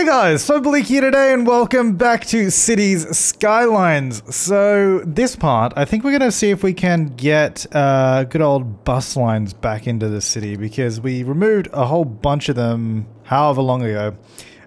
guys, Flabaliki here today and welcome back to Cities Skylines. So this part, I think we're going to see if we can get good old bus lines back into the city because we removed a whole bunch of them however long ago.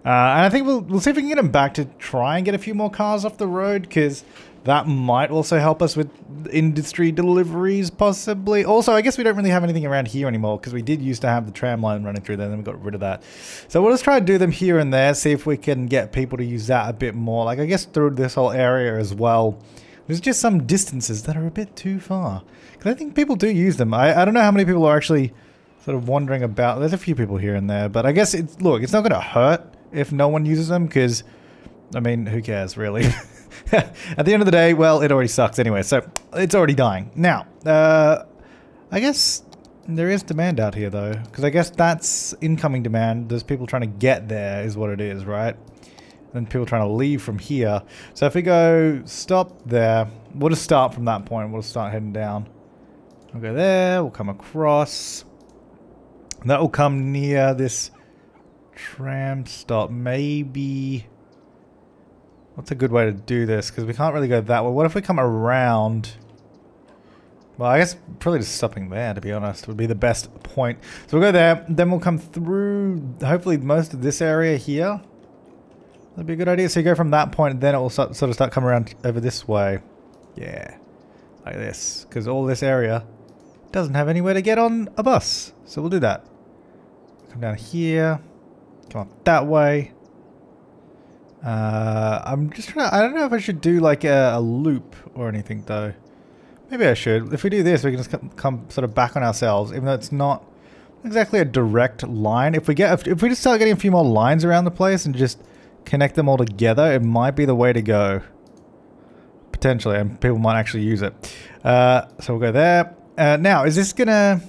And I think we'll see if we can get them back to try and get a few more cars off the road because that might also help us with industry deliveries, possibly. Also, I guess we don't really have anything around here anymore because we did used to have the tram line running through there, and then we got rid of that. So we'll just try to do them here and there, see if we can get people to use that a bit more. Like, I guess through this whole area as well. There's just some distances that are a bit too far. Because I think people do use them. I don't know how many people are actually sort of wandering about. There's a few people here and there, but I guess, look, it's not going to hurt if no one uses them because, I mean, who cares, really? At the end of the day, well, it already sucks anyway, so it's already dying. Now, I guess there is demand out here, though, because I guess that's incoming demand. There's people trying to get there is what it is, right? And people trying to leave from here. So if we go stop there, we'll just start from that point. We'll start heading down. We'll go there, we'll come across. That will come near this tram stop, maybe. What's a good way to do this? Because we can't really go that way. What if we come around? Well, I guess probably just stopping there, to be honest, would be the best point. So we'll go there, then we'll come through, hopefully, most of this area here. That'd be a good idea. So you go from that point, and then it will sort of start coming around over this way. Yeah, like this. Because all this area doesn't have anywhere to get on a bus. So we'll do that. Come down here. Come up that way. I'm just trying to, I don't know if I should do like a loop or anything though. Maybe I should. If we do this, we can just come sort of back on ourselves, even though it's not exactly a direct line. If we just start getting a few more lines around the place and just connect them all together, it might be the way to go. Potentially, and people might actually use it. So we'll go there. Now, is this gonna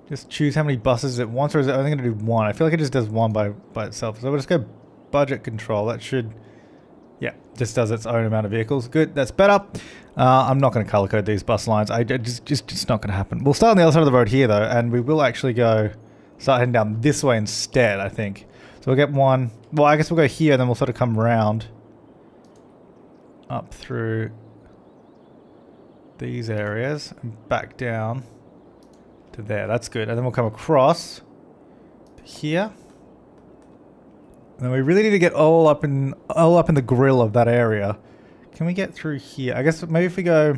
just choose how many buses it wants, or is it only gonna do one? I feel like it just does one by itself. So we'll just go budget control. That should, yeah, just does its own amount of vehicles. Good, that's better. I'm not going to color code these bus lines. Just not going to happen. We'll start on the other side of the road here though, and we will actually start heading down this way instead, I think. So we'll get one. Well, I guess we'll go here, then we'll sort of come round up through these areas and back down to there. That's good. And then we'll come across to here. And we really need to get all up in the grill of that area. Can we get through here? I guess maybe if we go,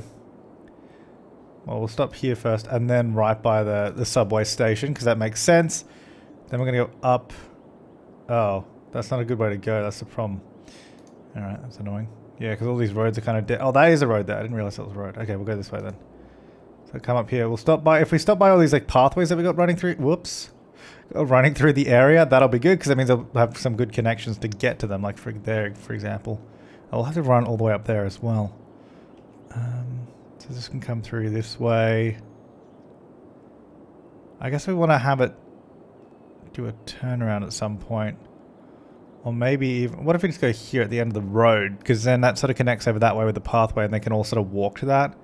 well, we'll stop here first and then right by the subway station because that makes sense. Then we're gonna go up. Oh, that's not a good way to go. That's the problem. All right, that's annoying. Yeah, because all these roads are kind of dead. Oh, that is a road there. I didn't realize that was a road. Okay, we'll go this way then. So come up here. We'll stop by. If we stop by all these like pathways that we got running through. Whoops. Running through the area, that'll be good because that means I'll have some good connections to get to them, like for example. I'll have to run all the way up there as well. So this can come through this way. I guess we want to have it do a turnaround at some point. Or maybe even, what if we just go here at the end of the road? Because then that sort of connects over that way with the pathway and they can all sort of walk to that.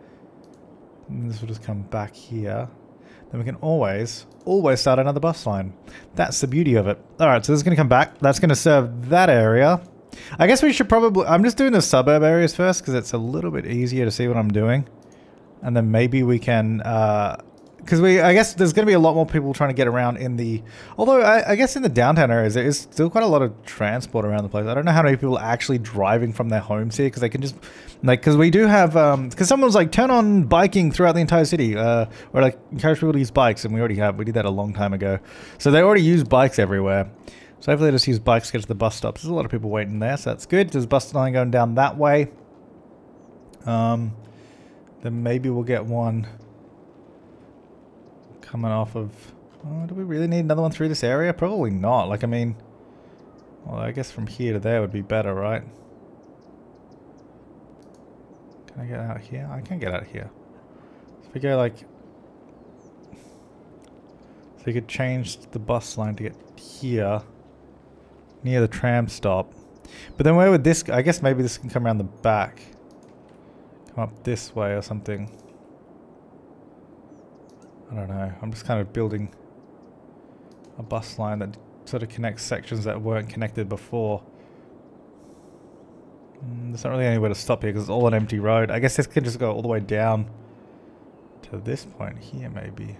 And this will just come back here. Then we can always start another bus line. That's the beauty of it. Alright, so this is going to come back. That's going to serve that area. I guess we should probably, I'm just doing the suburb areas first because it's a little bit easier to see what I'm doing. And then maybe we can, because I guess there's going to be a lot more people trying to get around in the, although I guess in the downtown areas there is still quite a lot of transport around the place. I don't know how many people are actually driving from their homes here because they can just, like, because we do have, because someone's like, turn on biking throughout the entire city, or like encourage people to use bikes, and we did that a long time ago. So they already use bikes everywhere. So hopefully they just use bikes to get to the bus stops. There's a lot of people waiting there, so that's good. There's a bus line going down that way. Then maybe we'll get one coming off of, oh, do we really need another one through this area? Probably not. Like, I mean, well, I guess from here to there would be better, right? Can I get out here? I can't get out here. So if we go like, so you could change the bus line to get here near the tram stop. But then where would this, I guess maybe this can come around the back. Come up this way or something. I don't know. I'm just kind of building a bus line that sort of connects sections that weren't connected before. There's not really anywhere to stop here because it's all an empty road. I guess this could just go all the way down to this point here maybe.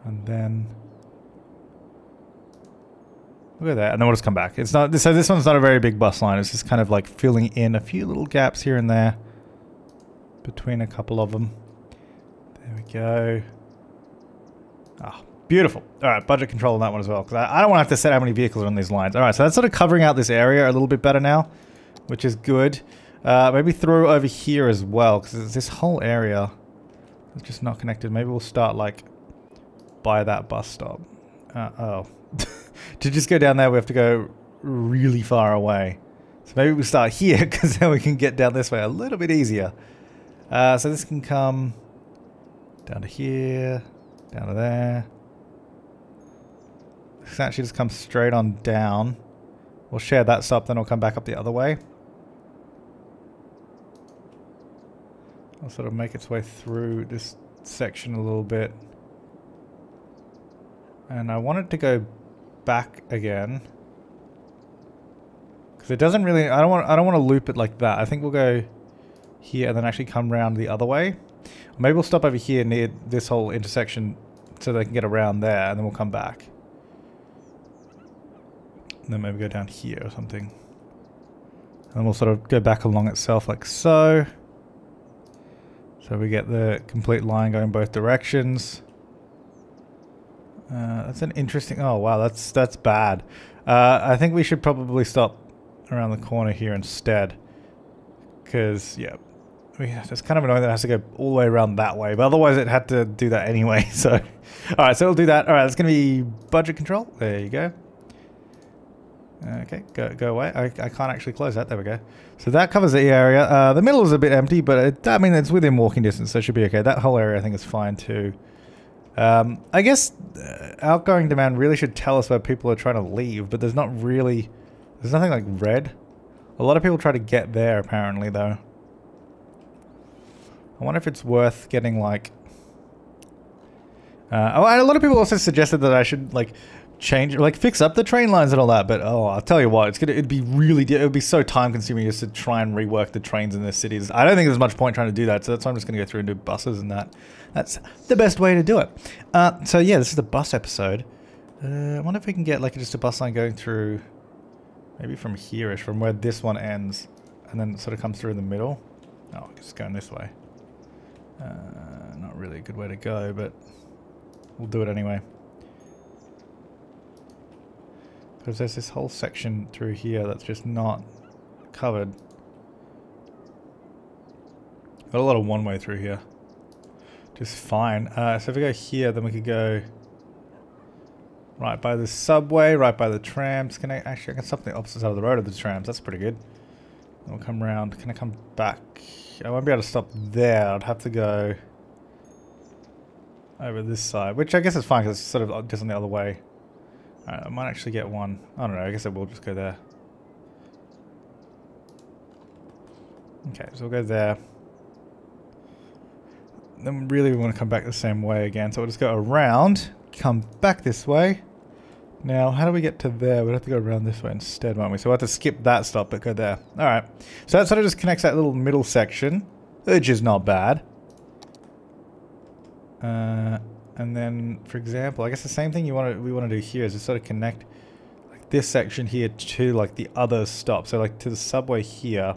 And then look at that, and then we'll just come back. It's not so this one's not a very big bus line. It's just kind of like filling in a few little gaps here and there between a couple of them. There we go. Ah, beautiful. All right, budget control on that one as well, because I don't want to have to set how many vehicles are on these lines. All right, so that's sort of covering out this area a little bit better now, which is good. Maybe through over here as well, because this whole area is just not connected. Maybe we'll start like by that bus stop. Oh. To just go down there, we have to go really far away. So maybe we'll start here, because then we can get down this way a little bit easier. So this can come down to here, down to there. This can actually just come straight on down. We'll share that stop, then we'll come back up the other way. I'll sort of make its way through this section a little bit. And I want it to go back again. Because it doesn't really, I don't want to loop it like that. I think we'll go here and then actually come around the other way. Or maybe we'll stop over here near this whole intersection so they can get around there, and then we'll come back. And then maybe go down here or something. And then we'll sort of go back along itself like so. So we get the complete line going both directions. That's an interesting... Oh, wow, that's bad. I think we should probably stop around the corner here instead. Because, yeah, it's kind of annoying that it has to go all the way around that way. But otherwise, it had to do that anyway. So, all right, so we'll do that. All right, it's going to be budget control. There you go. Okay, go away. I can't actually close that. There we go. So that covers the area. The middle is a bit empty, but I mean, it's within walking distance, so it should be okay. That whole area, I think, is fine too. I guess outgoing demand really should tell us where people are trying to leave, but there's not really... There's nothing like red. A lot of people try to get there, apparently, though. I wonder if it's worth getting, like... oh, and a lot of people also suggested that I should, like... change, like fix up the train lines and all that, but oh, I'll tell you what, it'd be so time consuming just to try and rework the trains in the cities. I don't think there's much point trying to do that, so that's why I'm just going to go through and do buses, and that's the best way to do it. So yeah, this is the bus episode. I wonder if we can get like just a bus line going through, maybe from here-ish, from where this one ends, and then it sort of comes through in the middle. Oh, it's going this way. Not really a good way to go, but we'll do it anyway. Because there's this whole section through here that's just not covered. Got a lot of one-way through here. Just fine. So if we go here, then we could go right by the subway, right by the trams. I can stop the opposite side of the road of the trams. That's pretty good. Then we'll come around. Can I come back? I won't be able to stop there. I'd have to go over this side, which I guess is fine because it's sort of just on the other way. I might actually get one. I don't know, I guess I will just go there. Okay, so we'll go there. Then really we want to come back the same way again, so we'll just go around, come back this way. Now, how do we get to there? We'd have to go around this way instead, won't we? So we'll have to skip that stop, but go there. Alright, so that sort of just connects that little middle section, which is not bad. And then, for example, I guess the same thing we want to do here is just sort of connect like this section here to like the other stop. So like to the subway here,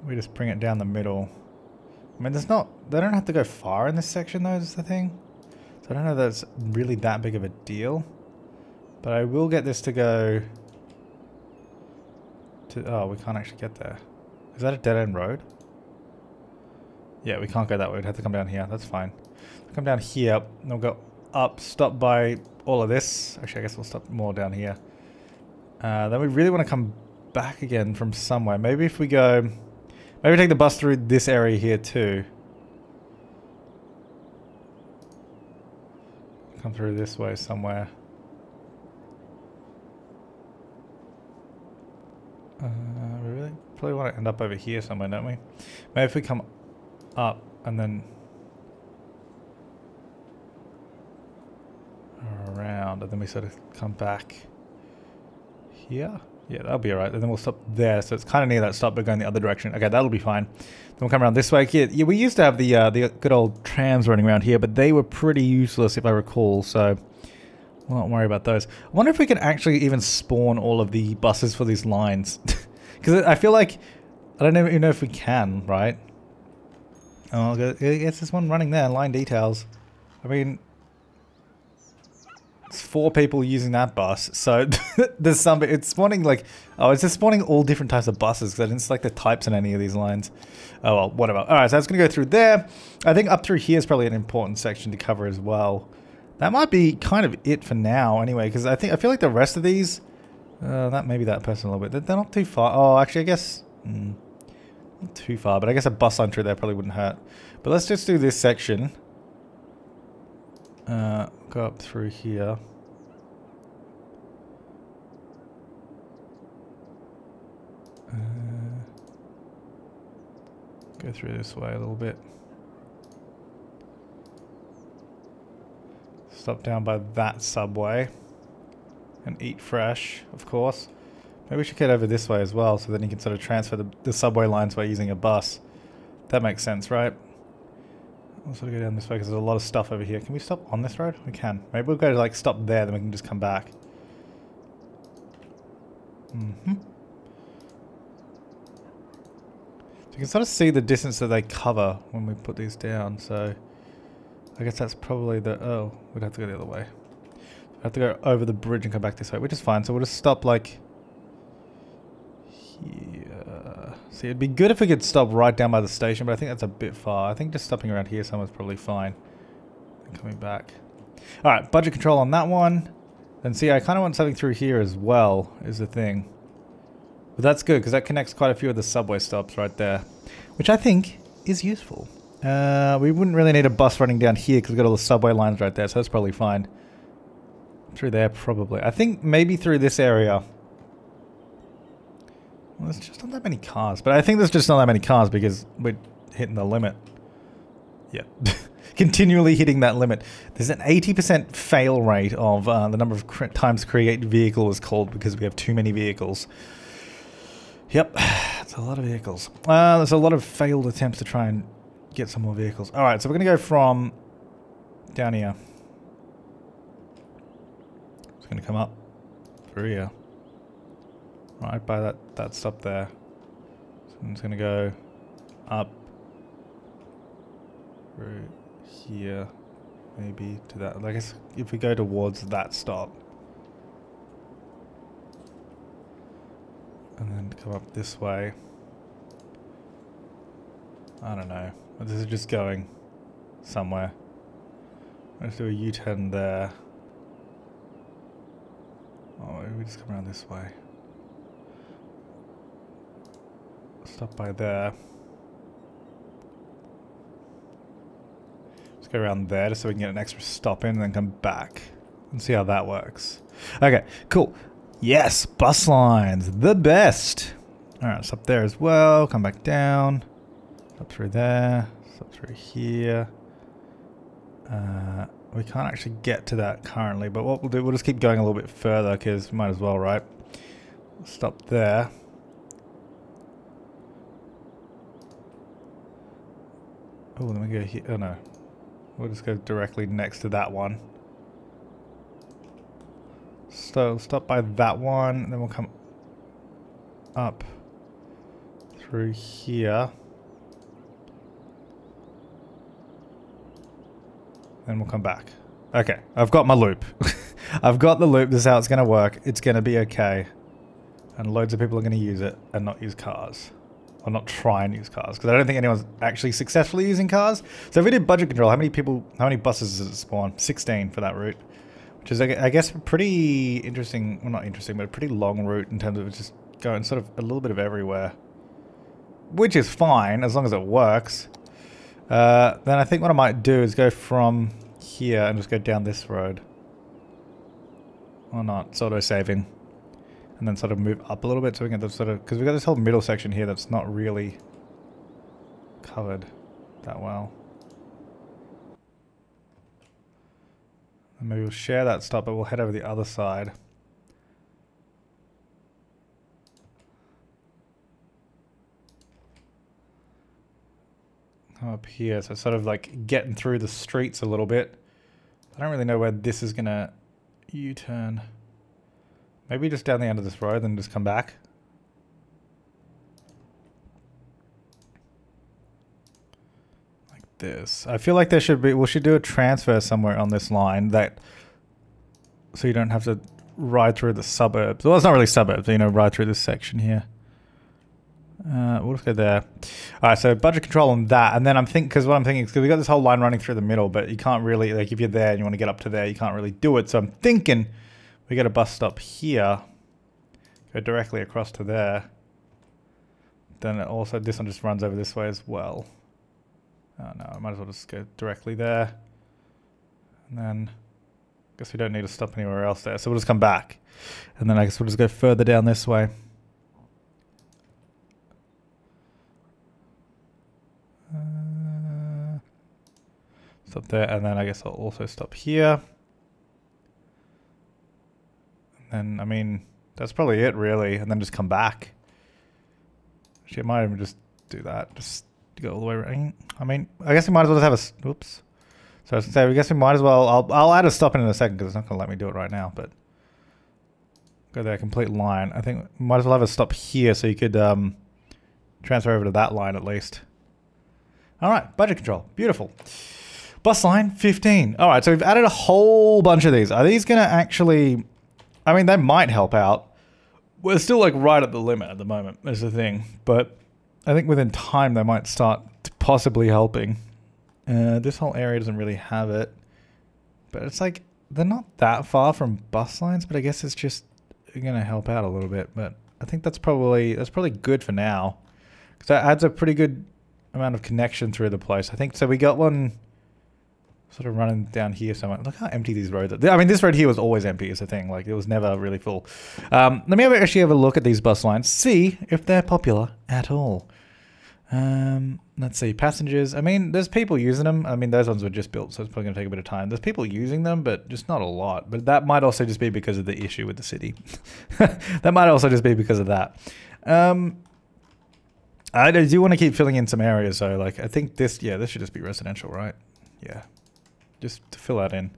we just bring it down the middle. I mean, they don't have to go far in this section though, is the thing. So I don't know that it's really that big of a deal. But I will get this to go to, oh, we can't actually get there. Is that a dead end road? Yeah, we can't go that way. We'd have to come down here. That's fine. Come down here, and we'll go up, stop by all of this. Actually, I guess we'll stop more down here. Then we really want to come back again from somewhere. Maybe if we go... Maybe take the bus through this area here too. Come through this way somewhere. We really probably want to end up over here somewhere, don't we? Maybe if we come up and then... around. but then we sort of come back here. Yeah, that'll be alright. And then we'll stop there. So it's kind of near that stop, but going the other direction. Okay, that'll be fine. Then we'll come around this way. Yeah, we used to have the good old trams running around here, but they were pretty useless if I recall. So we'll not worry about those. I wonder if we can actually even spawn all of the buses for these lines. Because I feel like, I don't even know if we can, right? Oh, I guess there's one running there, line details. I mean, it's 4 people using that bus, so there's some, it's spawning like, oh, it's just spawning all different types of buses, because I didn't select the types in any of these lines. Oh well, whatever. Alright, so I was going to go through there. I think up through here is probably an important section to cover as well. That might be kind of it for now, anyway, because I feel like the rest of these, that maybe that person a little bit, they're not too far. Oh, actually, I guess, not too far, but I guess a bus line through there probably wouldn't hurt. But let's just do this section. Go up through here. Go through this way a little bit. Stop down by that subway. And eat fresh, of course. Maybe we should get over this way as well, so then you can sort of transfer the subway lines by using a bus. That makes sense, right? We'll sort of go down this way because there's a lot of stuff over here. Can we stop on this road? We can. Maybe we'll go to like stop there, then we can just come back. So you can sort of see the distance that they cover when we put these down, so I guess that's probably the, oh, we'd have to go the other way. We'd have to go over the bridge and come back this way, which is fine. So we'll just stop like here. See, it'd be good if we could stop right down by the station, but I think that's a bit far. I think just stopping around here somewhere's probably fine. And coming back. Alright, budget control on that one. Then see, I kind of want something through here as well, is the thing. But that's good, because that connects quite a few of the subway stops right there. Which I think is useful. We wouldn't really need a bus running down here, because we've got all the subway lines right there, so that's probably fine. Through there, probably. I think maybe through this area. Well, there's just not that many cars. But I think there's just not that many cars because we're hitting the limit. Yeah. Continually hitting that limit. There's an 80% fail rate of the number of times create vehicle is called because we have too many vehicles. Yep. It's a lot of vehicles. There's a lot of failed attempts to try and get some more vehicles. Alright, so we're going to go from down here. It's going to come up through here. Right by that stop there. So I'm just going to go up through here, maybe to that. I guess if we go towards that stop. And then come up this way. I don't know. This is just going somewhere. Let's do a U-turn there. Oh, maybe we just come around this way. Stop by there. Let's go around there just so we can get an extra stop in and then come back and see how that works. Okay, cool. Yes, bus lines, the best. Alright, stop there as well. Come back down. Stop through there. Stop through here. We can't actually get to that currently, but what we'll do, we'll just keep going a little bit further because we might as well, right? Stop there. Oh, then we go here. Oh no. We'll just go directly next to that one. So stop by that one, and then we'll come up through here. Then we'll come back. Okay, I've got my loop. I've got the loop. This is how it's going to work. It's going to be okay. And loads of people are going to use it and not use cars. Or not try and use cars. Because I don't think anyone's actually successfully using cars. So if we did budget control, how many buses does it spawn? 16 for that route. Which is, I guess, a pretty interesting, well not interesting, but a pretty long route in terms of just going sort of a little bit of everywhere. Which is fine, as long as it works. Then I think what I might do is go from here and just go down this road. Or not, it's auto-saving. And then sort of move up a little bit so we can get the sort of, because we've got this whole middle section here that's not really covered that well. And maybe we'll share that stop, but we'll head over the other side. Come up here, so sort of like getting through the streets a little bit. I don't really know where this is gonna U-turn. Maybe just down the end of this road, then just come back. Like this. I feel like there should be, we should do a transfer somewhere on this line that, so you don't have to ride through the suburbs. Well, it's not really suburbs, you know, ride through this section here. We'll just go there. Alright, so budget control on that, and then I'm thinking, because what I'm thinking is, because we got this whole line running through the middle, but you can't really, like if you're there and you want to get up to there, you can't really do it. So I'm thinking we get a bus stop here, go directly across to there. Then it also, this one just runs over this way as well. Oh no, I might as well just go directly there. And then, I guess we don't need to stop anywhere else there, so we'll just come back. And then I guess we'll just go further down this way. Stop there, and then I guess I'll also stop here. And then, I mean, that's probably it really, and then just come back. Actually, I might even just do that, just go all the way around. I mean, I guess we might as well just have a, oops. So I was gonna say, I guess we might as well, I'll add a stop in a second, because it's not gonna let me do it right now, but go there, complete line. I think we might as well have a stop here, so you could transfer over to that line at least. Alright, budget control, beautiful. Bus line 15. Alright, so we've added a whole bunch of these. Are these going to actually... I mean, they might help out. We're still like right at the limit at the moment, is the thing. But I think within time they might start possibly helping. This whole area doesn't really have it. But it's like, they're not that far from bus lines, but I guess it's just going to help out a little bit. But I think that's probably good for now. Because that adds a pretty good amount of connection through the place. I think, so we got one... sort of running down here somewhere. Look how empty these roads are. I mean, this road here was always empty is the thing. Like, it was never really full. Let me actually have a look at these bus lines. See if they're popular at all. Let's see. Passengers. I mean, there's people using them. I mean, those ones were just built, so it's probably going to take a bit of time. There's people using them, but just not a lot. But that might also just be because of the issue with the city. That might also just be because of that. I do want to keep filling in some areas, though. Like, I think this, yeah, this should just be residential, right? Yeah. Just to fill that in.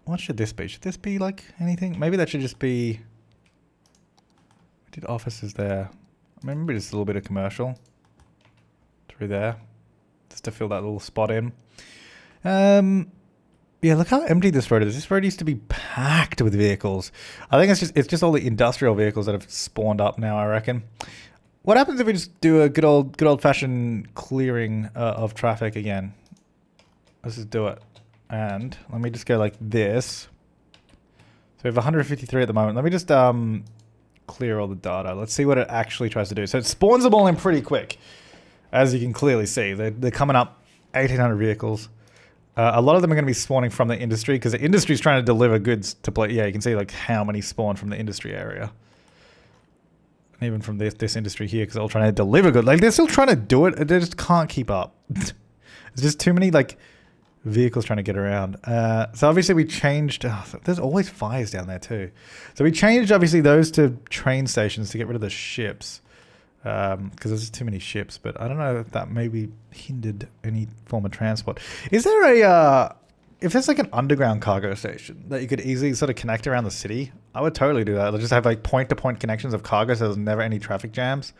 What should this be? Should this be like anything? Maybe that should just be... I did offices there. Maybe just a little bit of commercial. Through there. Just to fill that little spot in. Yeah, look how empty this road is. This road used to be packed with vehicles. I think it's just all the industrial vehicles that have spawned up now, I reckon. What happens if we just do a good old fashioned clearing of traffic again? Let's just do it. And let me just go like this. So we have 153 at the moment. Let me just clear all the data. Let's see what it actually tries to do. So it spawns them all in pretty quick. As you can clearly see. They're coming up 1,800 vehicles. A lot of them are going to be spawning from the industry because the industry is trying to deliver goods to play. Yeah, you can see like how many spawn from the industry area. And even from this industry here because they're all trying to deliver goods. Like they're still trying to do it. They just can't keep up. There's just too many like... vehicles trying to get around. So obviously we changed... Oh, there's always fires down there too. So we changed obviously those to train stations to get rid of the ships. Because there's just too many ships. But I don't know if that maybe hindered any form of transport. Is there a... if there's like an underground cargo station that you could easily sort of connect around the city, I would totally do that. They'll just have like point-to-point connections of cargo so there's never any traffic jams.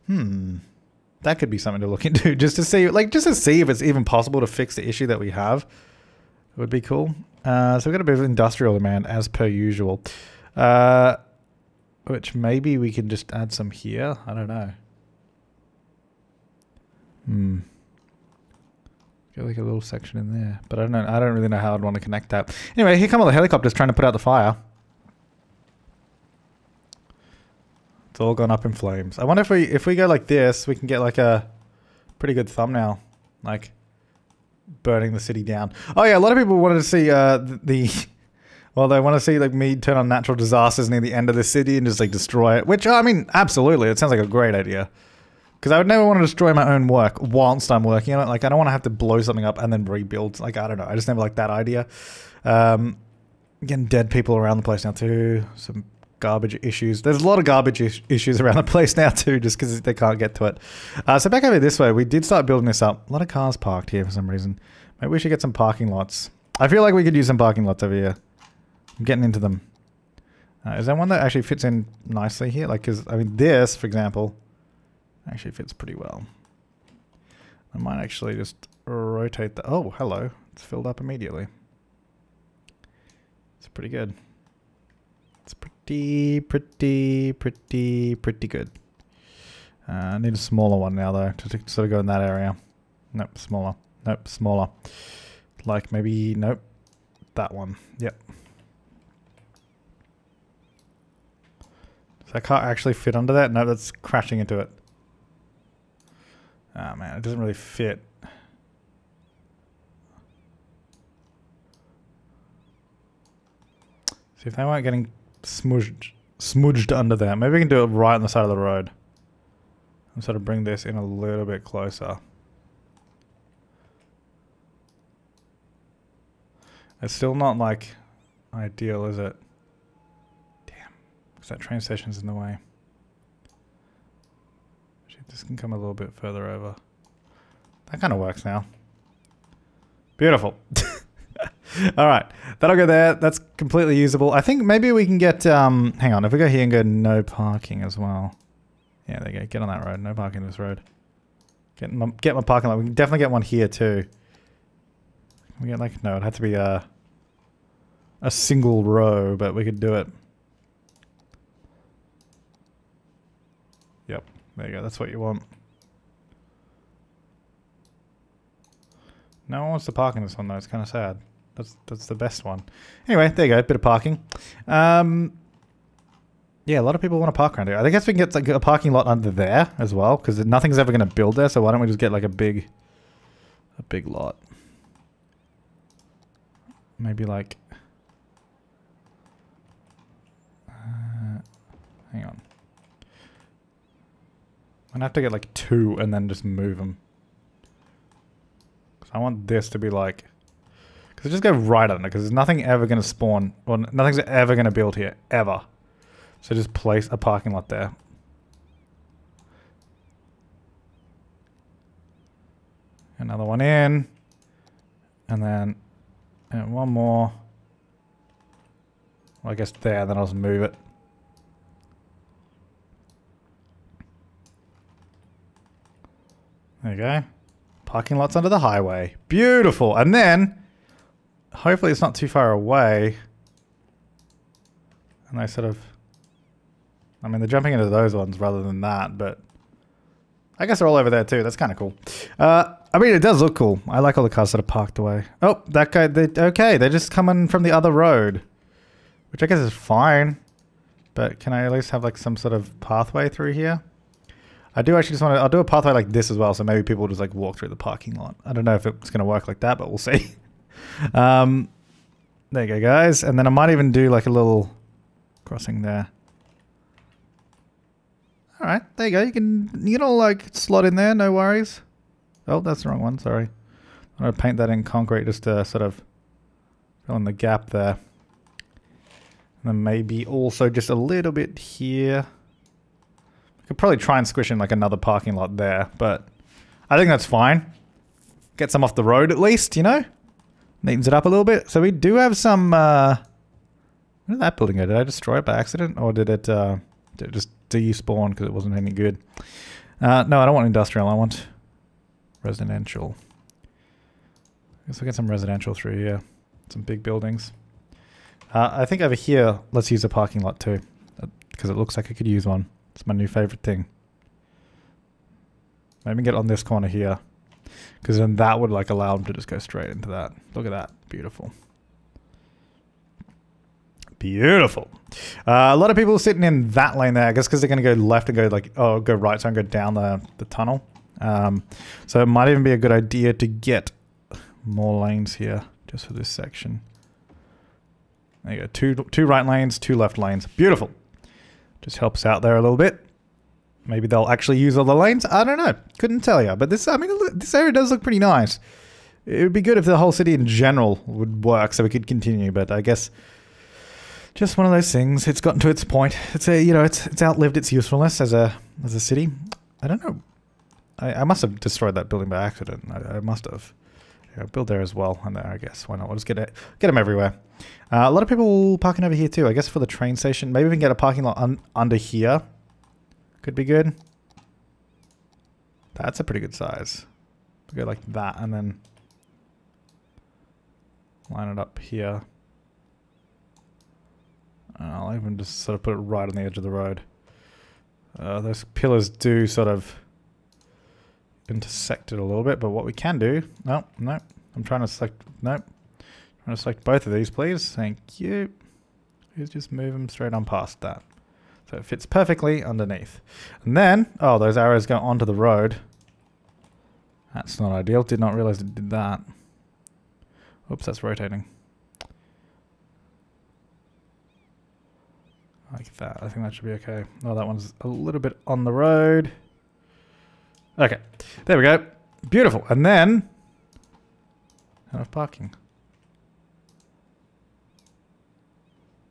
That could be something to look into, just to see if it's even possible to fix the issue that we have. It would be cool. So we've got a bit of industrial demand as per usual, which maybe we can just add some here. I don't know. Get like a little section in there, but I don't know. I don't really know how I'd want to connect that. Anyway, here come all the helicopters trying to put out the fire. It's all gone up in flames. I wonder if we go like this, we can get like a pretty good thumbnail, like burning the city down. Oh yeah, a lot of people wanted to see well, they want to see like me turn on natural disasters near the end of the city and just like destroy it. Which I mean, absolutely, it sounds like a great idea. Because I would never want to destroy my own work whilst I'm working on it. Like I don't want to have to blow something up and then rebuild. Like I don't know, I just never like that idea. Getting dead people around the place now too. Some garbage issues. There's a lot of garbage issues around the place now too, just because they can't get to it. So back over this way, we did start building this up. A lot of cars parked here for some reason. Maybe we should get some parking lots. I feel like we could use some parking lots over here. I'm getting into them. Is there one that actually fits in nicely here? Like, because, I mean, this, for example, actually fits pretty well. I might actually just rotate the... Oh, hello. It's filled up immediately. It's pretty good. It's pretty good. I need a smaller one now, though, to sort of go in that area. Nope, smaller. Nope, smaller. Like, maybe... Nope. That one. Yep. Does that car actually fit under that? No, that's crashing into it. Oh man, it doesn't really fit. See if they weren't getting smudged under there. Maybe we can do it right on the side of the road. And sort of bring this in a little bit closer. It's still not like ideal, is it? Because that train station's in the way. Actually, this can come a little bit further over. That kind of works now. Beautiful. Alright, that'll go there. That's completely usable. I think maybe we can get... hang on, if we go here and go no parking as well. Yeah, there you go. Get on that road. No parking on this road. Get my parking lot. We can definitely get one here too. We get like... No, it'd have to be a single row, but we could do it. Yep, there you go. That's what you want. No one wants to park in this one though. It's kind of sad. That's the best one. Anyway, there you go. Bit of parking. Yeah, a lot of people want to park around here. I guess we can get like a parking lot under there as well, because nothing's ever going to build there. So why don't we just get like a big lot? Maybe like. Hang on. I'm gonna have to get like 2 and then just move them. Cause I want this to be like... Because just go right under, because there's nothing ever gonna spawn, or nothing's ever gonna build here, ever. So just place a parking lot there. Another one in. And then one more. Well, I guess there, then I'll just move it. There you go. Parking lots under the highway. Beautiful. And then, hopefully it's not too far away. And they sort of... I mean, they're jumping into those ones rather than that, but... I guess they're all over there too. That's kind of cool. I mean, it does look cool. I like all the cars that are parked away. Oh, that guy... okay, they're just coming from the other road. Which I guess is fine. But can I at least have like some sort of pathway through here? I do actually just want to... I'll do a pathway like this as well, so maybe people just like walk through the parking lot. I don't know if it's going to work like that, but we'll see. There you go, guys. And then I might even do like a little crossing there. Alright, there you go. You can all like slot in there, no worries. Oh, that's the wrong one, sorry. I'm going to paint that in concrete just to sort of fill in the gap there. And then maybe also just a little bit here. Could probably try and squish in like another parking lot there, but I think that's fine. Get some off the road at least, you know? Neatens it up a little bit. So we do have some, where did that building go? Did I destroy it by accident? Or did it just despawn because it wasn't any good? No, I don't want industrial. I want residential. I guess we'll get some residential through here. Some big buildings. I think over here, let's use a parking lot too. Because it looks like I could use one. It's my new favorite thing. Maybe get on this corner here. Because then that would like allow them to just go straight into that. Look at that. Beautiful. Beautiful. A lot of people are sitting in that lane there. I guess because they're going to go left and go like, oh, go right, so I'm going to go down the tunnel. So it might even be a good idea to get more lanes here just for this section. There you go. Two right lanes, 2 left lanes. Beautiful. Just helps out there a little bit. Maybe they'll actually use all the lanes. I don't know. Couldn't tell you. But this, I mean, this area does look pretty nice. it would be good if the whole city in general would work so we could continue, but I guess just one of those things. It's gotten to its point. It's a, you know, it's outlived its usefulness as a city. I don't know. I must have destroyed that building by accident. I must have. Yeah, build there as well. And there, I guess. Why not? We'll just get them everywhere. A lot of people parking over here too. I guess for the train station. Maybe we can get a parking lot under here. Could be good. That's a pretty good size. Go like that and then line it up here. I'll even just sort of put it right on the edge of the road. Those pillars do sort of intersect it a little bit, but what we can do... No. I'm trying to select... Nope. Trying to select both of these, please. Thank you. Let's just move them straight on past that. So it fits perfectly underneath. And then... Oh, those arrows go onto the road. That's not ideal. Did not realize it did that. Oops, that's rotating. Like that. I think that should be okay. Oh, that one's a little bit on the road. Okay. There we go. Beautiful. And then... enough parking.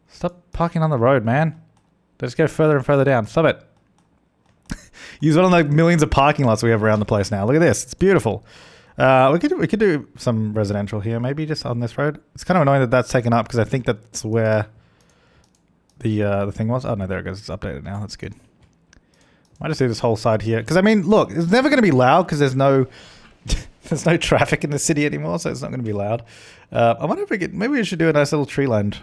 Stop parking on the road, man. They just go further and further down. Stop it. Use one of the millions of parking lots we have around the place now. Look at this. It's beautiful. We could do some residential here. Maybe just on this road. It's kind of annoying that that's taken up because I think that's where... the thing was. Oh no, there it goes. It's updated now. That's good. Might just do this whole side here because I mean, look, it's never going to be loud because there's no there's no traffic in the city anymore, so it's not going to be loud. I wonder if we could. Maybe we should do a nice little tree-lined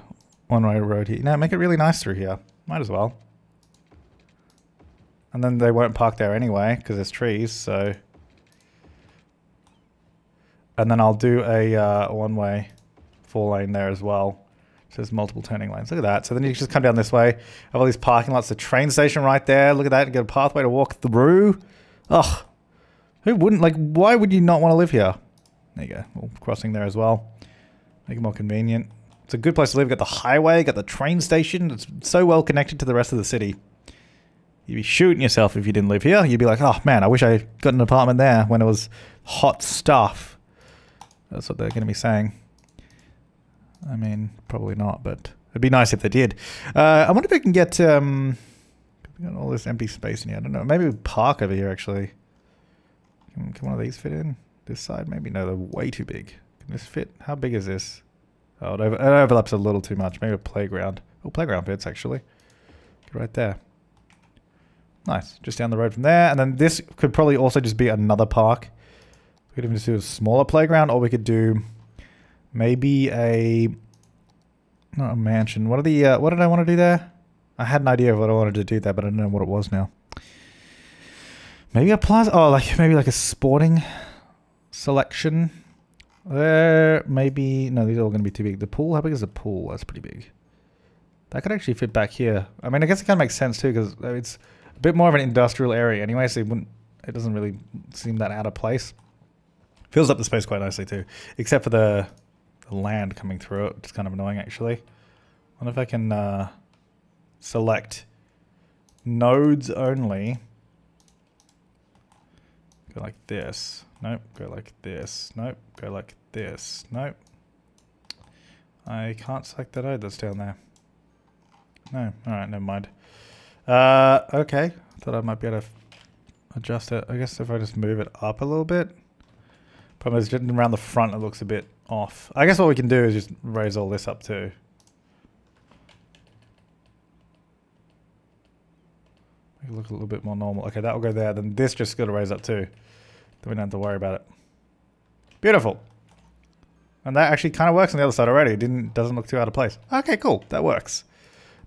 one-way road here. No, make it really nice through here. Might as well. And then they won't park there anyway because there's trees. So, and then I'll do a one-way 4-lane there as well. So there's multiple turning lanes. Look at that. So then you just come down this way. Have all these parking lots. The train station right there. Look at that. You get a pathway to walk through. Ugh. Who wouldn't? Like, why would you not want to live here? There you go. Well, crossing there as well. Make it more convenient. It's a good place to live. Got the highway. Got the train station. It's so well connected to the rest of the city. You'd be shooting yourself if you didn't live here. You'd be like, oh man, I wish I got an apartment there when it was hot stuff. That's what they're going to be saying. I mean, probably not, but it'd be nice if they did. I wonder if we can get, we got all this empty space in here. I don't know. Maybe we park over here, actually. Can one of these fit in? This side? Maybe. No, they're way too big. Can this fit? How big is this? Oh, it overlaps a little too much. Maybe a playground. Oh, playground fits, actually. Right there. Nice. Just down the road from there. And then this could probably also just be another park. We could even just do a smaller playground, or we could do... maybe not a mansion. What did I want to do there? I had an idea of what I wanted to do there, but I don't know what it was now. Maybe a plaza. Oh, maybe like a sporting selection. There, maybe. No, these are all going to be too big. The pool. How big is the pool? That's pretty big. That could actually fit back here. I mean, I guess it kind of makes sense too because it's a bit more of an industrial area anyway, so it doesn't really seem that out of place. Fills up the space quite nicely too, except for the land coming through it. It's kind of annoying actually. I wonder if I can select nodes only. Go like this. Nope. Go like this. Nope. Go like this. Nope. I can't select the node that's down there. No. Alright, never mind. Okay. Thought I might be able to adjust it. I guess if I just move it up a little bit. Problem is, just around the front it looks a bit off. I guess what we can do is just raise all this up too. Make it look a little bit more normal. Okay, that will go there. Then this just got to raise up too. Then we don't have to worry about it. Beautiful. And that actually kind of works on the other side already. It doesn't look too out of place. Okay, cool. That works.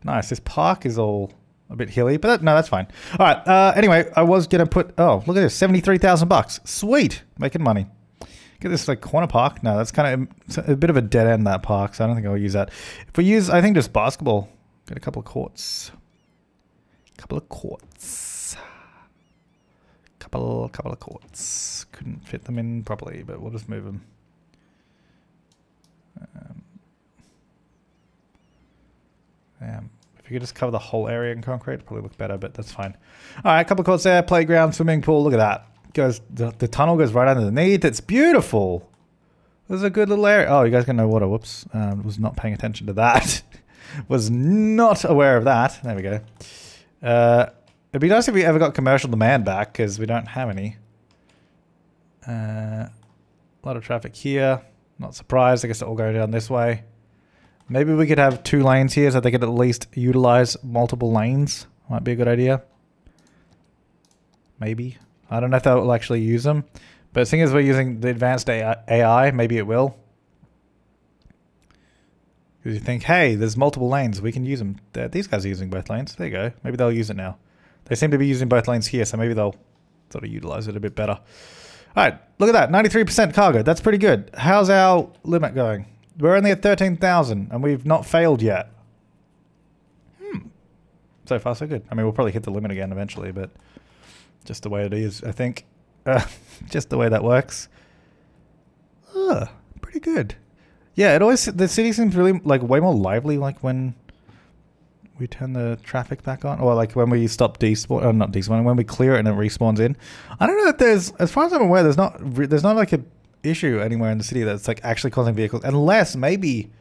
Nice. This park is all a bit hilly, but no, that's fine. All right. Anyway, I was gonna put. Oh, look at this. $73,000. Sweet. Making money. Get this like corner park. No, that's kind of a bit of a dead end, that park, so I don't think I'll use that. If we use, I think, just basketball. Get a couple of courts. Couple of courts. Couple of courts. Couldn't fit them in properly, but we'll just move them. If you could just cover the whole area in concrete, it'd probably look better, but that's fine. All right, a couple of courts there. Playground, swimming pool. Look at that. The tunnel goes right underneath. It's beautiful. was a good little area. Oh, you guys got no water. Whoops. Was not paying attention to that. Was not aware of that. There we go. It'd be nice if we ever got commercial demand back, because we don't have any. A lot of traffic here. Not surprised. I guess they're all going down this way. Maybe we could have 2 lanes here so they could at least utilize multiple lanes. Might be a good idea. Maybe. I don't know if that will actually use them. But seeing as we're using the advanced AI, maybe it will. Because you think, hey, there's multiple lanes. We can use them. These guys are using both lanes. There you go. Maybe they'll use it now. They seem to be using both lanes here, so maybe they'll sort of utilize it a bit better. All right, look at that. 93% cargo. That's pretty good. How's our limit going? We're only at 13,000, and we've not failed yet. So far, so good. I mean, we'll probably hit the limit again eventually, but just the way it is, I think. Just the way that works. Pretty good. Yeah, it always, the city seems really like way more lively like when we turn the traffic back on, or like when we stop despawn, or not despawn, when we clear it and it respawns in. I don't know if there's, as far as I'm aware, there's not like a issue anywhere in the city that's like actually causing vehicles, unless maybe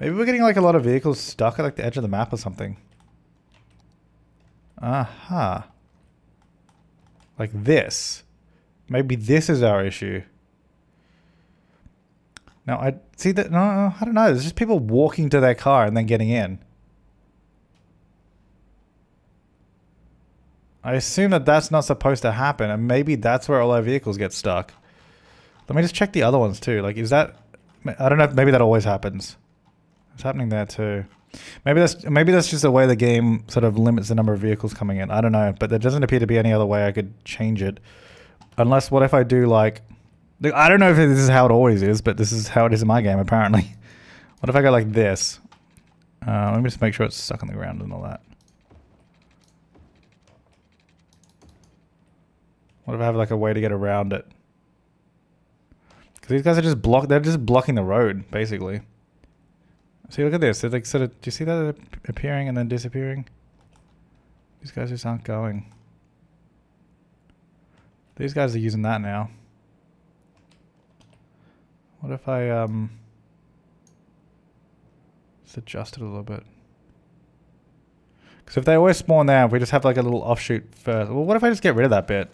we're getting like a lot of vehicles stuck at like the edge of the map or something. Aha. Like this. Maybe this is our issue. Now, I see that. No, I don't know. There's just people walking to their car and then getting in. I assume that that's not supposed to happen, and maybe that's where all our vehicles get stuck. Let me just check the other ones too. Like, is that? I don't know. Maybe that always happens. It's happening there too. Maybe that's just the way the game sort of limits the number of vehicles coming in. I don't know, but there doesn't appear to be any other way I could change it. Unless, what if I do like... I don't know if this is how it always is, but this is how it is in my game, apparently. What if I go like this? Let me just make sure it's stuck on the ground and all that. What if I have like a way to get around it? Because these guys are just they're just blocking the road, basically. See, look at this. They're like sort of... Do you see that appearing and then disappearing? These guys just aren't going. These guys are using that now. What if I just adjust it a little bit? Because if they always spawn there, if we just have like a little offshoot first. Well, what if I just get rid of that bit?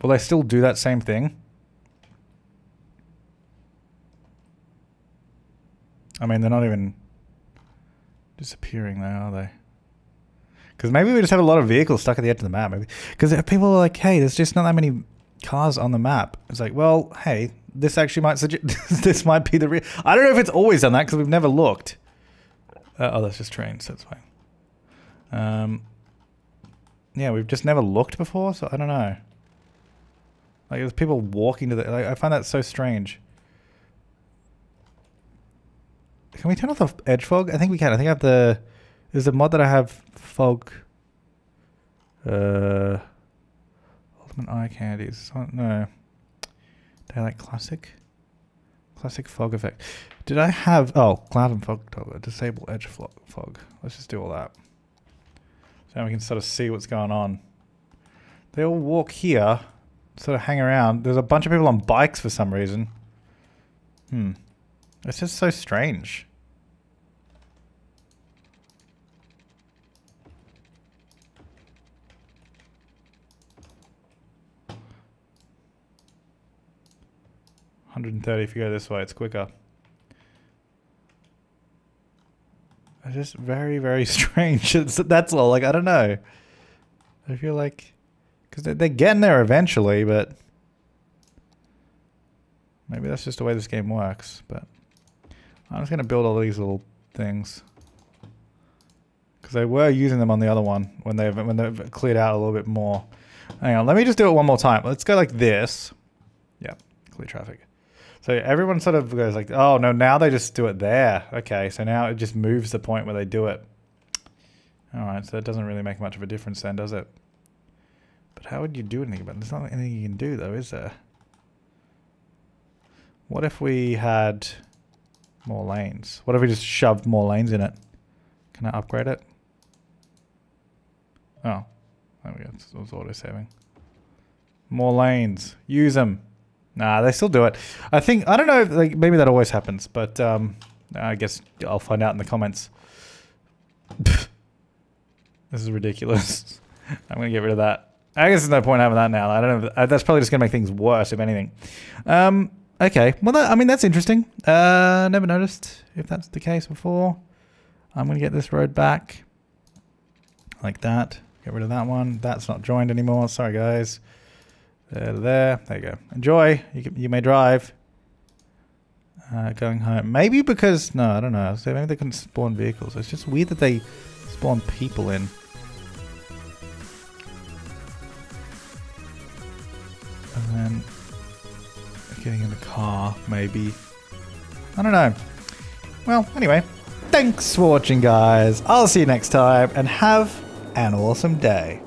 Will they still do that same thing? I mean, they're not even disappearing there, are they? Because maybe we just have a lot of vehicles stuck at the edge of the map. Maybe because people are like, hey, there's just not that many cars on the map. It's like, well, hey, this actually might suggest this might be the real. I don't know if it's always done that because we've never looked. Oh, that's just trains. That's fine. Yeah, we've just never looked before, so I don't know. Like, there's people walking to the. Like, I find that so strange. Can we turn off the edge fog? I think we can. I think I have the... There's a mod that I have fog... Ultimate eye candies. No. Daylight classic? Classic fog effect. Did I have... Oh, cloud and fog toggle. Disable edge fog. Let's just do all that. So now we can sort of see what's going on. They all walk here. Sort of hang around. There's a bunch of people on bikes for some reason. It's just so strange. $130 if you go this way, it's quicker. It's just very, very strange. That's all. Like, I don't know. I feel like... Because they're getting there eventually, but... Maybe that's just the way this game works, but... I'm just going to build all these little things. Because they were using them on the other one when they've cleared out a little bit more. Hang on, let me just do it one more time. Let's go like this. Yeah, clear traffic. So everyone sort of goes like, oh no, now they just do it there. Okay, so now it just moves the point where they do it. Alright, so that doesn't really make much of a difference then, does it? But how would you do anything about it? There's not anything you can do though, is there? What if we had more lanes? What if we just shoved more lanes in it? Can I upgrade it? Oh, there we go. It was auto-saving. More lanes. Use them. Nah, they still do it. I think, I don't know, like maybe that always happens, but I guess I'll find out in the comments. This is ridiculous. I'm gonna get rid of that. I guess there's no point having that now. I don't know. That's probably just gonna make things worse, if anything. Okay. Well, I mean, that's interesting. Never noticed if that's the case before. I'm gonna get this road back. Like that. Get rid of that one. That's not joined anymore. Sorry, guys. There you go. Enjoy. You may drive. Going home. Maybe because... No, I don't know. So maybe they couldn't spawn vehicles. It's just weird that they spawn people in. And then... getting in the car, maybe. I don't know. Well, anyway. Thanks for watching, guys. I'll see you next time. And have an awesome day.